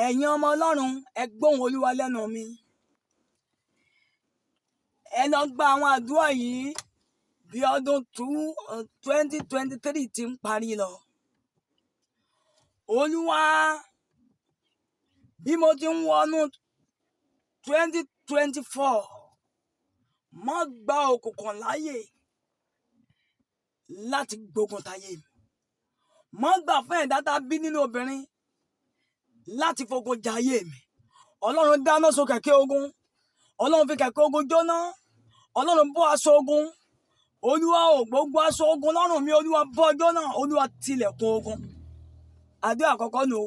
ẹ̀yin ọmọ Ọlọ́run ẹ gbóhùn Olúwa lẹ́nu mi. Ẹ lọ gba àwọn àdúrà yìí bí ọdún 2023 ti ń parí lọ. Olúwa, bí mo ti ń wọnú 2024, má gba òkùnkùn láyè láti gbógun táyé mi. Má gbà fún ẹ̀dá tá bí nínú obìnrin láti fogun jayé mi. Ọlọ́run dáná sun kẹ̀kẹ́ ogun. Ọlọ́run fi kẹ̀kẹ́ ogun jóná. Ọlọ́run bọ́ aṣọ ogun. Olúwa ò gbogbo aṣọ ogun lọ́rùn mi. Olúwa bọ́ jóná. Olúwa tilẹ̀kùn ogun. Àdúrà àkọ́kọ́ nù.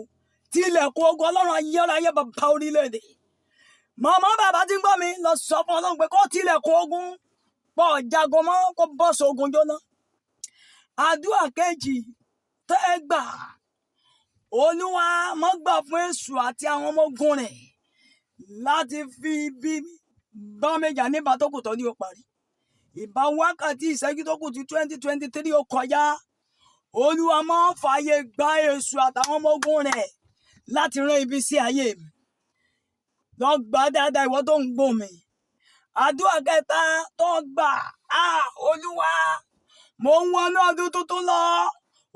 Tilẹ̀kùn ogun. Ọlọ́run ayérayé bàbá orílẹ̀-èdè. Màmá bàbá tí ń gbọ́ mi lọ sọ fún Ọlọ́run pé kó tilẹ̀kùn ogun. Pọ̀ jagun mọ́ kó bọ́ aṣọ ogun jóná. Àdúrà kejì tẹ́ ẹ gbà. Olúwa má gbà fún Èṣù àti àwọn ọmọ ogun rẹ̀ láti fi ibi bá méjà nígbà tó kù tó ní ó parí. Ìbá wákàtí ìṣẹ́jú tó kù tí 2023 ó kọjá. Olúwa má fààyè gba Èṣù àtàwọn ọmọ ogun rẹ̀ láti rán ibi sí ayé mi. Lọ gbà dáadáa ìwọ tó ń gbọ́ mi. Àdúrà kẹta tó gbà. Olúwa, mo ń wọnú ọdún tuntun lọ.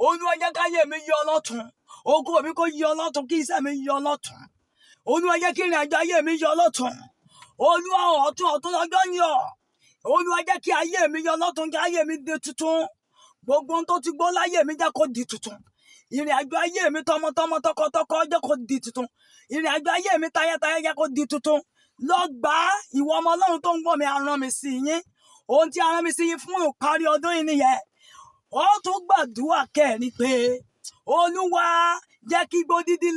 Olúwa jẹ́ káyé mi yọ lọ́tun. Ògo mi kó yọ lọ́tun, kí iṣẹ́ mi yọ lọ́tun. Olúwa jẹ́ kí ìrìn àjò ayé mi yọ lọ́tun. Olúwa ọ̀tun lọ́jọ́ ń yọ. Olúwa jẹ́ kí ayé mi yọ lọ́tun, kí ayé mi di tuntun. Gbogbo ohun tó ti gbó láyé mi jẹ́ kó di tuntun. Ìrìn àjò ayé mi tọmọtọmọ tọkọtọkọ jẹ́ kó di tuntun. Ìrìn àjò ayé mi tayátayá jẹ́ kó di tuntun. Lọ gbà ìwọ ọmọ Ọlọ́run tó ń gbọ́ mi, a rán mi sí yín. Ohun tí a rán mi sí yín fún ìparí ọdún yìí nìyẹn. Ó tún gbàdúrà kẹrin pé Olúwa jẹ́ kí igbó dídí